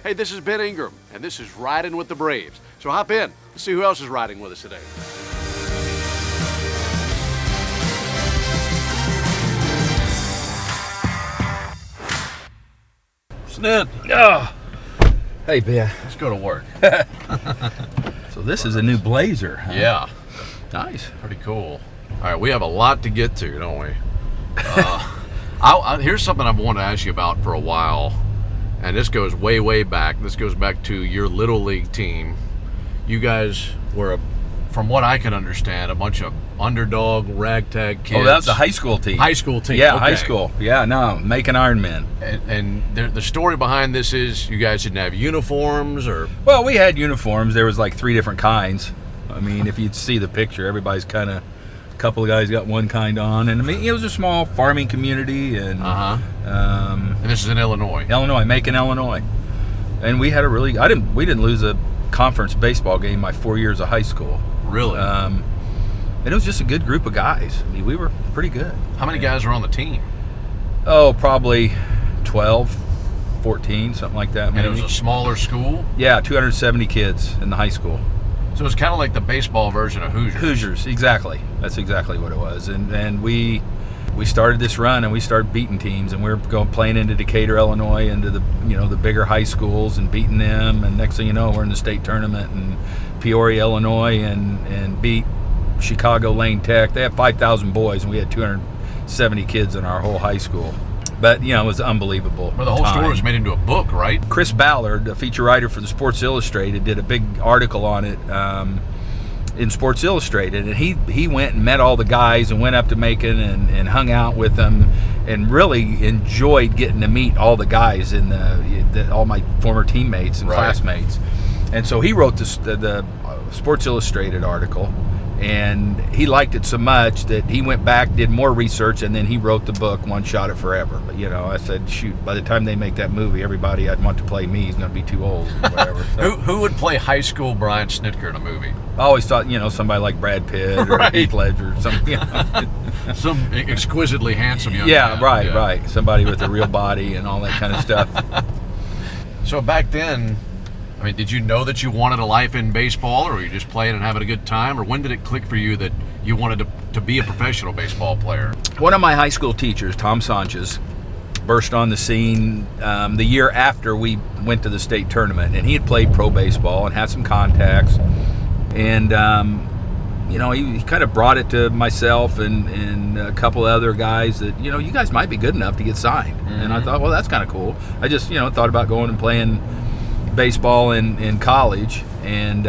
Hey, this is Ben Ingram, and this is Riding with the Braves. So hop in. Let's see who else is riding with us today. Snit. Oh. Hey, Ben. Let's go to work. So this is a new Blazer, huh? Yeah. Nice. Pretty cool. All right, we have a lot to get to, don't we? Here's something I've wanted to ask you about for a while, and this goes way, way back. This goes back to your Little League team. You guys were, from what I can understand, a bunch of underdog, ragtag kids. Oh, that was a high school team. High school team. Yeah, okay. high school. Yeah, no, Macon Ironmen. And the story behind this is you guys didn't have uniforms, or? Well, we had uniforms. There was like 3 different kinds. I mean, if you'd see the picture, everybody's kind of, a couple of guys got one kind on. And I mean, it was a small farming community. And and this is in Illinois. Macon, Illinois. And we had we didn't lose a conference baseball game my 4 years of high school. Really? And it was just a good group of guys. I mean, we were pretty good. How many guys were on the team? Oh, probably 12, 14, something like that. And maybe. it was a smaller school? Yeah, 270 kids in the high school. So it was kind of like the baseball version of Hoosiers. Hoosiers, exactly. That's exactly what it was. And we started this run, and we started beating teams, and we were playing into Decatur, Illinois, into the bigger high schools and beating them. And next thing you know, we're in the state tournament in Peoria, Illinois, and beat Chicago Lane Tech. They had 5,000 boys, and we had 270 kids in our whole high school. But, it was unbelievable. Well, the whole story was made into a book, right? Chris Ballard, a feature writer for the Sports Illustrated, did a big article on it in Sports Illustrated. And he went and met all the guys and went up to Macon and hung out with them and really enjoyed getting to meet all the guys and all my former teammates and classmates. And so he wrote the Sports Illustrated article. And he liked it so much that he went back, did more research, and then he wrote the book, One Shot It Forever. But, I said, shoot, by the time they make that movie, everybody I'd want to play me is going to be too old or whatever. So, who would play high school Brian Snitker in a movie? I always thought, somebody like Brad Pitt or Heath Ledger or something. Some exquisitely handsome young man. Yeah, right. Somebody with a real body and all that kind of stuff. So back then, I mean, did you know that you wanted a life in baseball, or were you just playing and having a good time? Or when did it click for you that you wanted to be a professional baseball player? One of my high school teachers, Tom Sanchez, burst on the scene the year after we went to the state tournament. And he had played pro baseball and had some contacts. And, he kind of brought it to myself and a couple of other guys that, you guys might be good enough to get signed. Mm-hmm. And I thought, well, that's kind of cool. I just, thought about going and playing baseball in college, and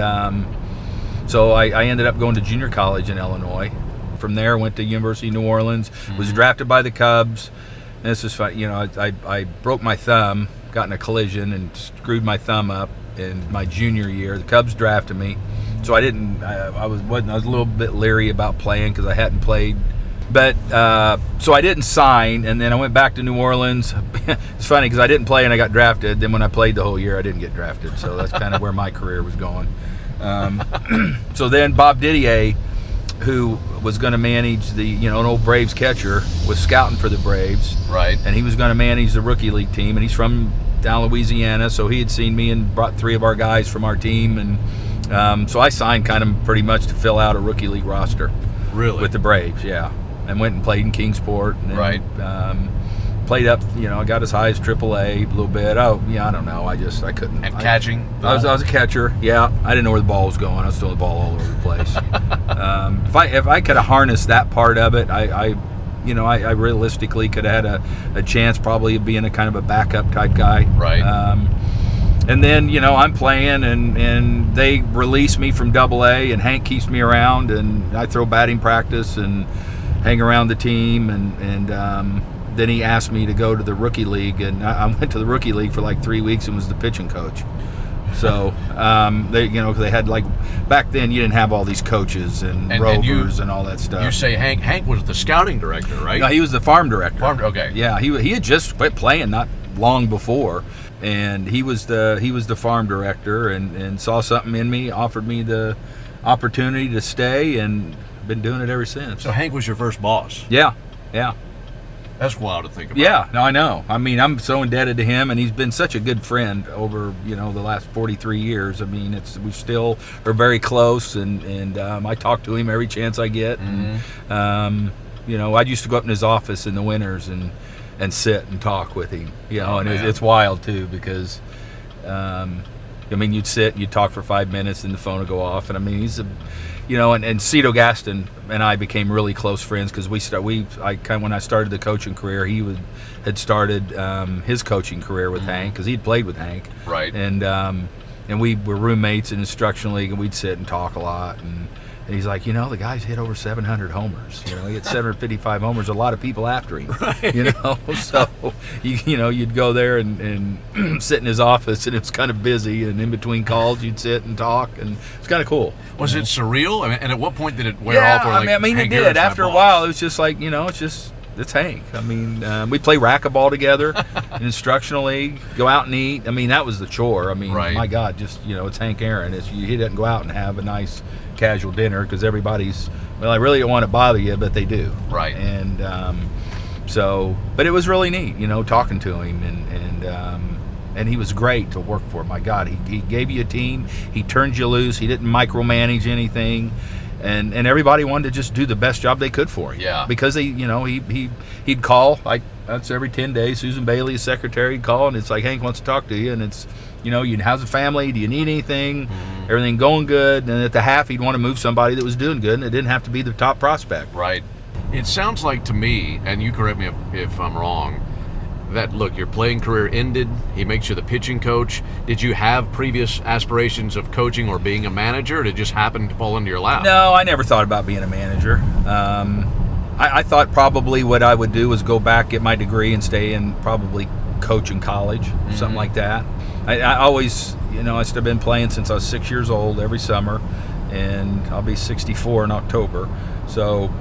so I ended up going to junior college in Illinois. From there, went to University of New Orleans, was drafted by the Cubs. And this is fun. I broke my thumb, got in a collision and screwed my thumb up in my junior year. The Cubs drafted me, so I was a little bit leery about playing because I hadn't played. But so I didn't sign, and then I went back to New Orleans. It's funny because I didn't play and I got drafted. Then when I played the whole year, I didn't get drafted. So that's kind of where my career was going. So then Bob Didier, who was going to manage an old Braves catcher, was scouting for the Braves. Right. And he was going to manage the rookie league team. And he's from down Louisiana, so he had seen me and brought 3 of our guys from our team. And so I signed kind of pretty much to fill out a rookie league roster. Really? With the Braves, yeah. And went and played in Kingsport. And then, played up, I got as high as AAA a little bit. Oh, yeah, I don't know. I couldn't. And catching? I was a catcher, yeah. I didn't know where the ball was going. I was throwing the ball all over the place. If I could have harnessed that part of it, I realistically could have had a chance probably of being a kind of a backup type guy. Right. And then, I'm playing, and they release me from AA, and Hank keeps me around, and I throw batting practice and hang around the team, and then he asked me to go to the rookie league, and I went to the rookie league for like 3 weeks and was the pitching coach. So they had, like, back then you didn't have all these coaches and rovers and all that stuff. You say Hank was the scouting director, right? No, he was the farm director. Okay. Yeah, he had just quit playing not long before, and he was the farm director and saw something in me, offered me the opportunity to stay, and been doing it ever since. So Hank was your first boss? Yeah. That's wild to think about. Yeah, no, I know. I mean, I'm so indebted to him, and he's been such a good friend over, the last 43 years. I mean, we still are very close, and I talk to him every chance I get. Mm-hmm. And, I used to go up in his office in the winters and sit and talk with him, and it's wild, too, because, you'd sit and you'd talk for 5 minutes and the phone would go off. And, I mean, he's and Cito Gaston and I became really close friends because when I started the coaching career, he had started his coaching career with Hank because he'd played with Hank. Right. And we were roommates in instructional league, and we'd sit and talk a lot. And he's like, the guy's hit over 700 homers. He hit 755 homers. A lot of people after him. Right. So you'd go there and sit in his office, and it was kind of busy. And in between calls, you'd sit and talk, and it's kind of cool. Was it surreal? I mean, and at what point did it wear off? Or I mean, it did. After a while, it was just like it's Hank. I mean, we'd play racquetball together in instructional league, go out and eat. I mean, that was the chore. I mean, My God, just, it's Hank Aaron. He doesn't go out and have a nice casual dinner because everybody's, I really don't want to bother you, but they do. Right. And but it was really neat, talking to him. And he was great to work for. My God, he gave you a team. He turned you loose. He didn't micromanage anything. And everybody wanted to just do the best job they could for him. Yeah. Because he'd call, like, that's every 10 days. Susan Bailey, his secretary, would call, and it's like, Hank wants to talk to you. And it's, how's the family? Do you need anything? Mm-hmm. Everything going good? And at the half, he'd want to move somebody that was doing good, and it didn't have to be the top prospect. Right. It sounds like to me, and you correct me if I'm wrong, that, look, your playing career ended. He makes you the pitching coach. Did you have previous aspirations of coaching or being a manager, or did it just happen to fall into your lap? No, I never thought about being a manager. I thought probably what I would do was go back, get my degree, and stay and probably coach in college, something like that. I always, I've been playing since I was 6 years old every summer, and I'll be 64 in October. So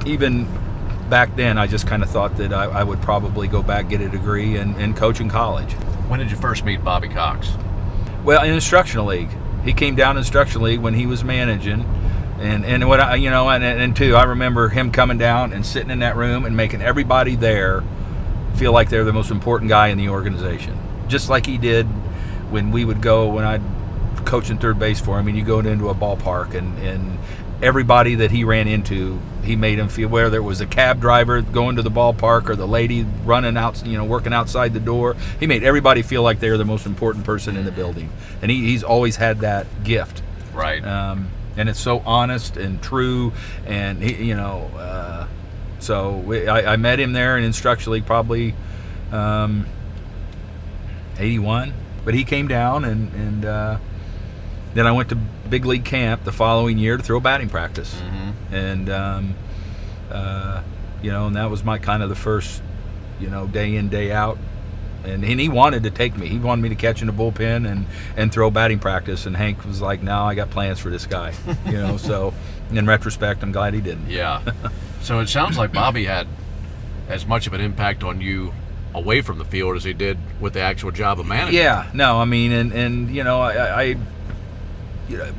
even back then, I just kind of thought that I would probably go back, get a degree, and coach in college. When did you first meet Bobby Cox? Well, in instructional league. He came down in instructional league when he was managing, and what and too, I remember him coming down and sitting in that room and making everybody there feel like they're the most important guy in the organization, just like he did when I'd coaching third base for him, and you go into a ballpark and everybody that he ran into, he made him feel, whether it was a cab driver going to the ballpark or the lady running out, working outside the door. He made everybody feel like they were the most important person in the building. And he's always had that gift. Right. And it's so honest and true. And, I met him there in instructional league probably 81. But he came down and then I went to big league camp the following year to throw batting practice. Mm-hmm. And, and that was my kind of the first, day in, day out. And he wanted to take me. He wanted me to catch in the bullpen and throw batting practice. And Hank was like, no, I got plans for this guy. So in retrospect, I'm glad he didn't. Yeah. So it sounds like Bobby had as much of an impact on you away from the field as he did with the actual job of manager. Yeah. No, I mean, I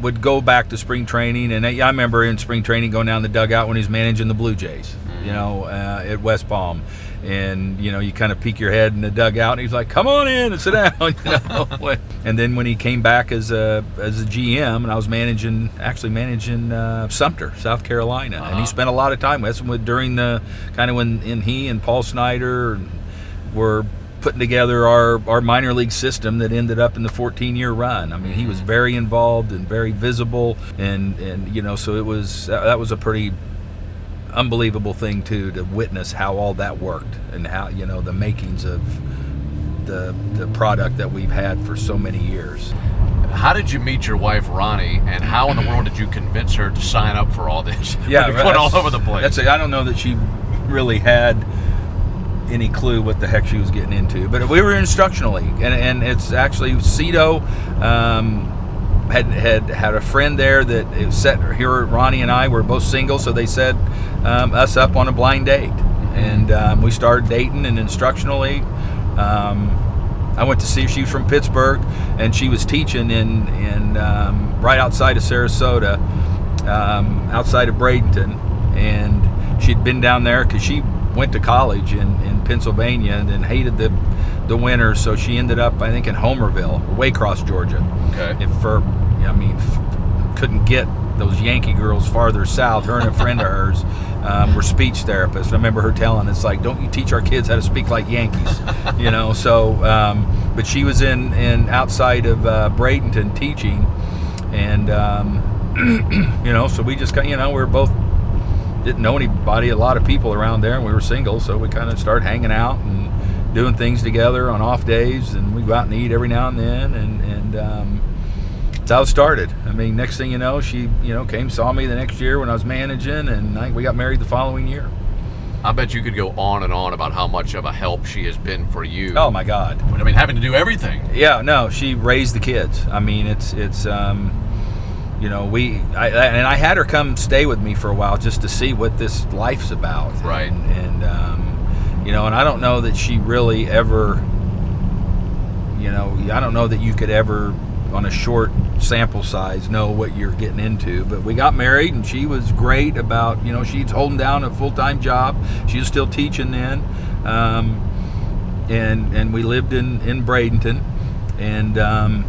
would go back to spring training, and I remember in spring training going down the dugout when he was managing the Blue Jays, at West Palm, and you kind of peek your head in the dugout, and he's like, "Come on in and sit down," And then when he came back as a GM, and I was managing Sumter, South Carolina, and he spent a lot of time with us during the kind of when he and Paul Snyder were putting together our minor league system that ended up in the 14-year run. I mean, he was very involved and very visible, and so that was a pretty unbelievable thing too, to witness how all that worked and how the makings of the product that we've had for so many years. How did you meet your wife, Ronnie, and how in the world did you convince her to sign up for all this? Yeah, we went all over the place. I don't know that she really had any clue what the heck she was getting into, but we were in instructional league, and it's actually Cito had a friend there that set here. Ronnie and I were both single, so they set us up on a blind date, and we started dating in instructional league. I went to see her. She was from Pittsburgh, and she was teaching in right outside of Sarasota, outside of Bradenton, and she'd been down there because she went to college in Pennsylvania and then hated the winter, so she ended up, I think, in Homerville, Waycross, Georgia. Okay. Couldn't get those Yankee girls farther south. Her and a friend of hers were speech therapists. I remember her telling us, like, don't you teach our kids how to speak like Yankees, So, but she was in outside of Bradenton teaching, and so we just got, we were both didn't know anybody, a lot of people around there, and we were single, so we kind of started hanging out and doing things together on off days, and we go out and eat every now and then, and that's how it started. I mean, next thing you know, she came, saw me the next year when I was managing, and I think we got married the following year. I bet you could go on and on about how much of a help she has been for you. Oh my God! I mean, having to do everything. Yeah, no, she raised the kids. I mean, it's I had her come stay with me for a while just to see what this life's about. Right. And I don't know that she really ever, I don't know that you could ever, on a short sample size, know what you're getting into. But we got married, and she was great about, she's holding down a full-time job. She was still teaching then. And we lived in Bradenton. And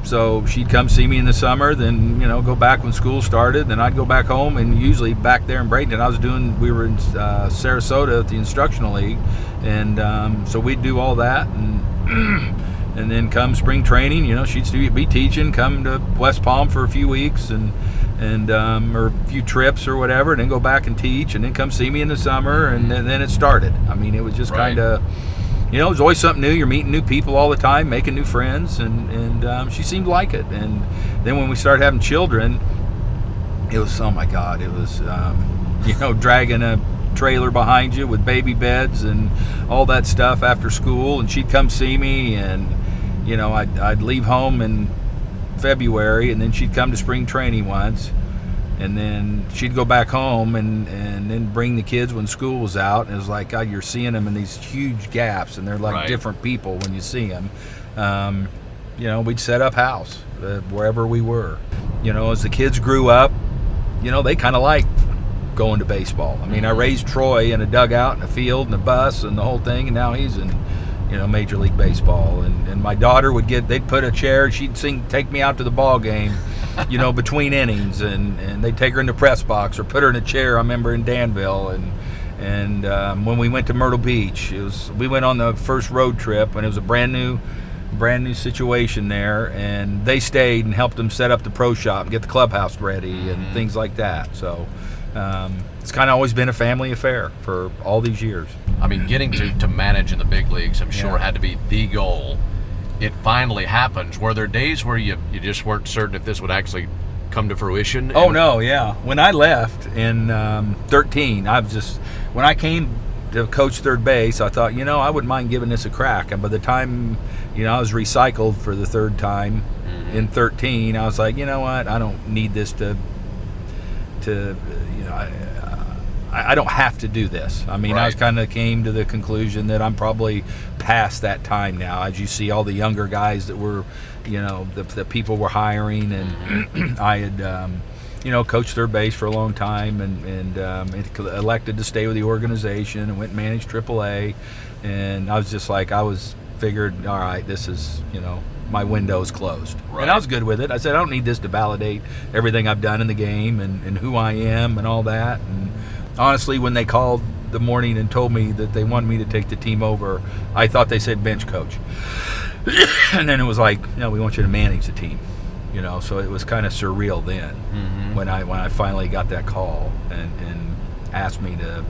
so she'd come see me in the summer, then, go back when school started. Then I'd go back home, and usually back there in Bradenton, we were in Sarasota at the Instructional League. And so we'd do all that. And then come spring training, she'd be teaching, come to West Palm for a few weeks and or a few trips or whatever, and then go back and teach, and then come see me in the summer, and then it started. I mean, it was just kind of, it was always something new. You're meeting new people all the time, making new friends, and she seemed to like it. And then when we started having children, it was, oh my God, it was, dragging a trailer behind you with baby beds and all that stuff after school, and she'd come see me, and I'd leave home in February, and then she'd come to spring training once, and then she'd go back home and then bring the kids when school was out, and it was like, God, you're seeing them in these huge gaps, and they're like different people when you see them. We'd set up house wherever we were. As the kids grew up, they kind of liked going to baseball. I mean, I raised Troy in a dugout and a field and a bus and the whole thing, and now he's in Major League Baseball. And my daughter they'd put a chair, she'd take me out to the ball game, between innings, and they'd take her in the press box or put her in a chair. I remember in Danville, and when we went to Myrtle Beach, we went on the first road trip, and it was a brand new situation there, and they stayed and helped them set up the pro shop and get the clubhouse ready and things like that. So it's kind of always been a family affair for all these years. I mean, getting to manage in the big leagues, I'm sure, had to be the goal. It finally happens. Were there days where you just weren't certain if this would actually come to fruition? Oh, no, yeah. When I left in 13, when I came to coach third base, I thought, I wouldn't mind giving this a crack. And by the time, I was recycled for the third time in 13, I was like, you know what, I don't need this I don't have to do this. I mean, I kind of came to the conclusion that I'm probably past that time now. As you see all the younger guys that were, the people were hiring, and I had, coached third base for a long time, and elected to stay with the organization and went and managed AAA. And I was just like, figured, all right, this is, my window's closed. And I was good with it. I said, I don't need this to validate everything I've done in the game and who I am and all that. And honestly, when they called the morning and told me that they wanted me to take the team over, I thought they said bench coach. And then it was like, we want you to manage the team. So it was kind of surreal then when I finally got that call and asked me to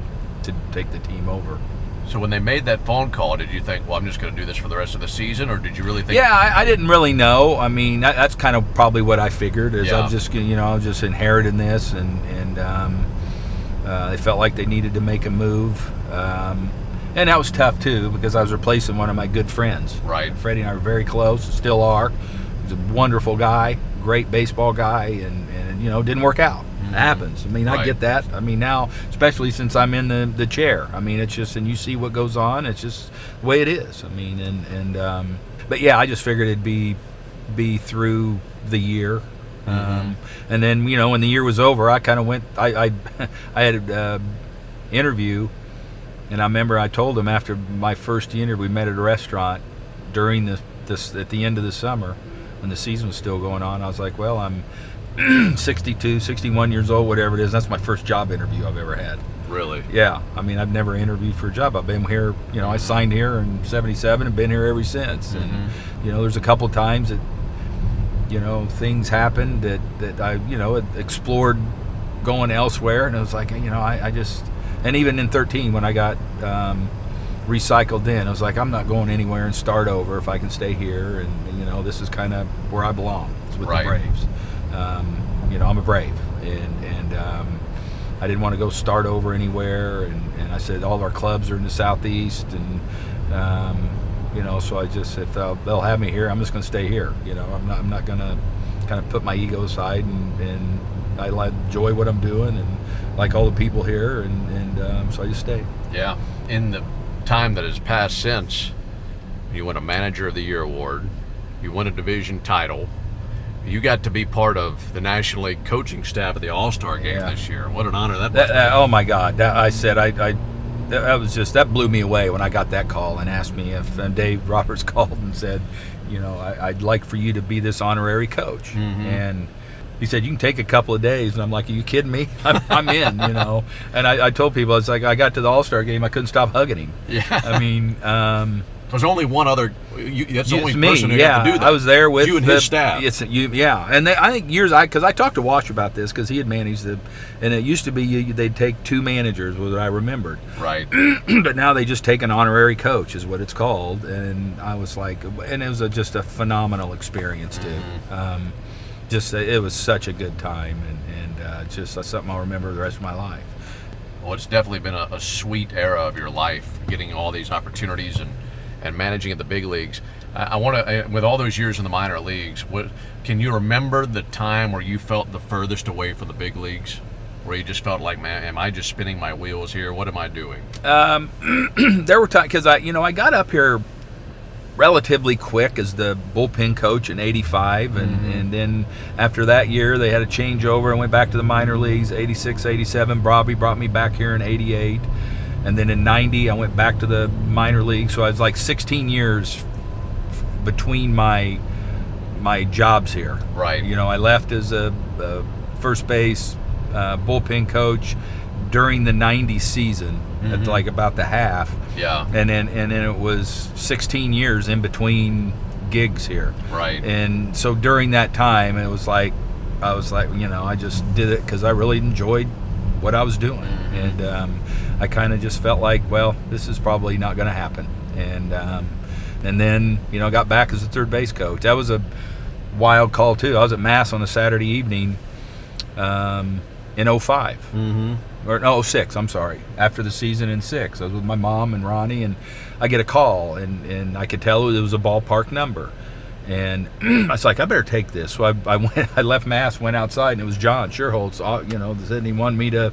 take the team over. So when they made that phone call, did you think, well, I'm just going to do this for the rest of the season, or did you really think? Yeah, I didn't really know. I mean, that's kind of probably what I figured. I was just, I was just inheriting this, and they felt like they needed to make a move, and that was tough too, because I was replacing one of my good friends. Right. Freddie and I were very close, still are. He's a wonderful guy, great baseball guy, and didn't work out. It happens. I mean, I get that. I mean, now, especially since I'm in the chair. I mean, it's just, and you see what goes on. It's just the way it is. I mean, but yeah, I just figured it'd be through the year. And then, when the year was over, I kind of went, I had an interview And I remember I told him after my first interview, we met at a restaurant during this at the end of the summer when the season was still going on. I was like, well, I'm 62, 61 years old, whatever it is. That's my first job interview I've ever had. Really? Yeah. I mean, I've never interviewed for a job. I've been here, I signed here in 77 and been here ever since. Mm-hmm. And, there's a couple times that, things happened that I, had explored going elsewhere. And it was like, I just, and even in 13 when I got recycled in, I was like, I'm not going anywhere and start over if I can stay here. And, this is kind of where I belong. It's with the Braves. I'm a Brave. And I didn't want to go start over anywhere. And I said, all of our clubs are in the Southeast. And, so I just, if they'll have me here, I'm just going to stay here. I'm not going to kind of put my ego aside, and I enjoy what I'm doing and like all the people here. And so I just stayed. Yeah. In the time that has passed since, you won a Manager of the Year award, you won a division title, you got to be part of the National League coaching staff of the All-Star game this year. What an honor that was. Oh my God! That blew me away when I got that call and asked me if Dave Roberts called and said, I'd like for you to be this honorary coach. Mm-hmm. And he said, you can take a couple of days. And I'm like, are you kidding me? I'm in, And I told people, it's like I got to the All-Star game, I couldn't stop hugging him. Yeah. I mean, there's only one other. That's the only me. person who got to do that. I was there with you and his staff. And I think because I talked to Wash about this because he had managed and it used to be they'd take two managers, what I remembered. Right. But now they just take an honorary coach, is what it's called. And I was like, and it was just a phenomenal experience too. Mm-hmm. It was such a good time, and just something I'll remember the rest of my life. Well, it's definitely been a sweet era of your life, getting all these opportunities and managing at the big leagues. I want to, with all those years in the minor leagues, can you remember the time where you felt the furthest away from the big leagues, where you just felt like, man, am I just spinning my wheels here? What am I doing? There were times because I got up here relatively quick as the bullpen coach in '85, and then after that year they had a changeover and went back to the minor leagues. '86, '87, Bobby brought me back here in '88. And then in 90, I went back to the minor league. So I was like 16 years between my jobs here. Right. I left as a first base bullpen coach during the 90 season at like about the half. Yeah. And then it was 16 years in between gigs here. Right. And so during that time, I was like, I just did it because I really enjoyed what I was doing. Mm-hmm. And I kind of just felt like, well, this is probably not going to happen. And then, I got back as a third base coach. That was a wild call, too. I was at Mass on a Saturday evening in 05. Mm-hmm. Or no, 06, I'm sorry. After the season in 06. I was with my mom and Ronnie, and I get a call, and I could tell it was a ballpark number. And I was like, I better take this. So I left Mass, went outside, and it was John Sherholtz, said he wanted me to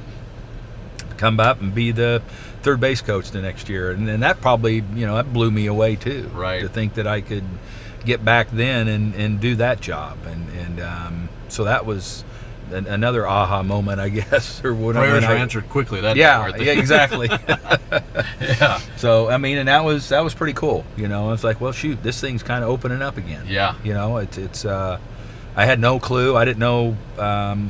come up and be the third base coach the next year. And then that probably, that blew me away too. Right. To think that I could get back then and do that job. And so that was another aha moment, I guess. Or whatever. Prayers are answered quickly. That yeah, exactly. Yeah. So, I mean, and that was pretty cool. I was like, well, shoot, this thing's kind of opening up again. Yeah. It's I had no clue. I didn't know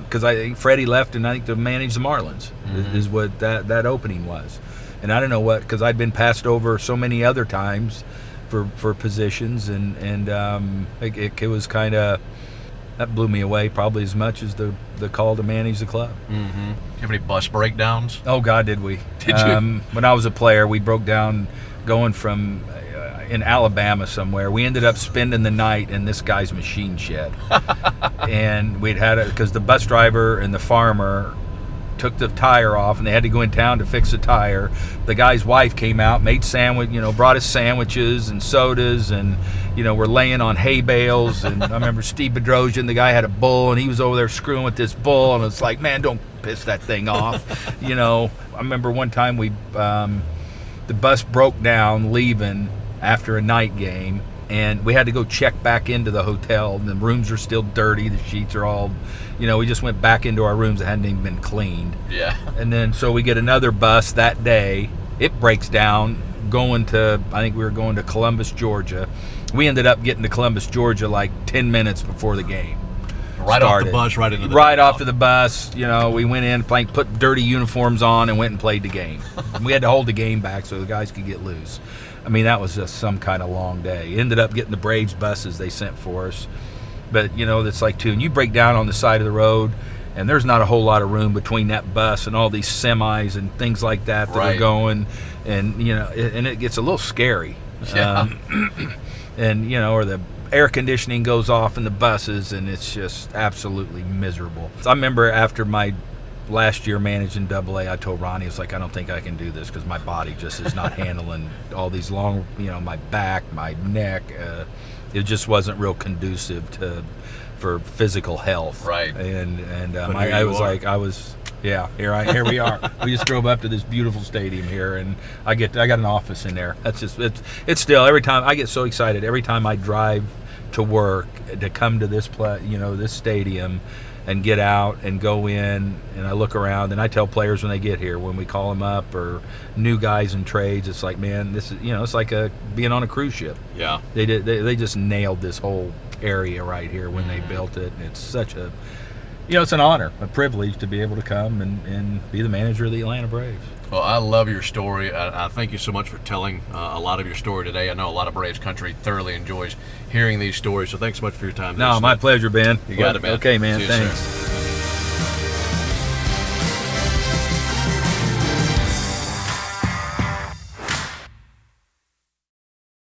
because I think Freddie left, and I think to manage the Marlins is what that opening was. And I don't know what, because I'd been passed over so many other times for positions, and it was kind of, that blew me away probably as much as the call to manage the club. Mm-hmm. You have any bus breakdowns? Oh God, did we? Did you? When I was a player, we broke down going from in Alabama somewhere. We ended up spending the night in this guy's machine shed, and we'd had it because the bus driver and the farmer took the tire off, and they had to go in town to fix the tire. The guy's wife came out, made brought us sandwiches and sodas, and we're laying on hay bales. And I remember Steve Bedrosian, the guy had a bull, and he was over there screwing with this bull, and it's like, man, don't piss that thing off. I remember one time the bus broke down leaving after a night game, and we had to go check back into the hotel, and the rooms are still dirty, the sheets are all, we just went back into our rooms that hadn't even been cleaned. Yeah. And then so we get another bus that day, it breaks down going to, I think we were going to Columbus, Georgia. We ended up getting to Columbus, Georgia like 10 minutes before the game. Right off the bus, right into the right off to the bus. You know, we went in, put dirty uniforms on, and went and played the game. We had to hold the game back so the guys could get loose. I mean, that was just some kind of long day. Ended up getting the Braves buses they sent for us. But, you know, that's like, too. And you break down on the side of the road, and there's not a whole lot of room between that bus and all these semis and things like that are going. And, you know, and it gets a little scary. Yeah. And, you know, or the air conditioning goes off in the buses, and it's just absolutely miserable. I remember after my last year managing AA, I told Ronnie, it's like, I don't think I can do this because my body just is not handling all these long, you know, my back, my neck. It just wasn't real conducive for physical health. Right. And I was here we are. We just drove up to this beautiful stadium here, and I got an office in there. That's just it's still, every time I get so excited every time I drive to work to come to this this stadium and get out and go in, and I look around and I tell players when they get here, when we call them up, or new guys in trades, it's like, man, this is, you know, it's like being on a cruise ship. Yeah. They just nailed this whole area right here when they built it, and it's such a, you know, it's an honor, a privilege to be able to come and be the manager of the Atlanta Braves. Well, I love your story. I thank you so much for telling a lot of your story today. I know a lot of Braves country thoroughly enjoys hearing these stories, so thanks so much for your time. No, my pleasure, Ben. You got it, man. Okay, man. See you Thanks. soon.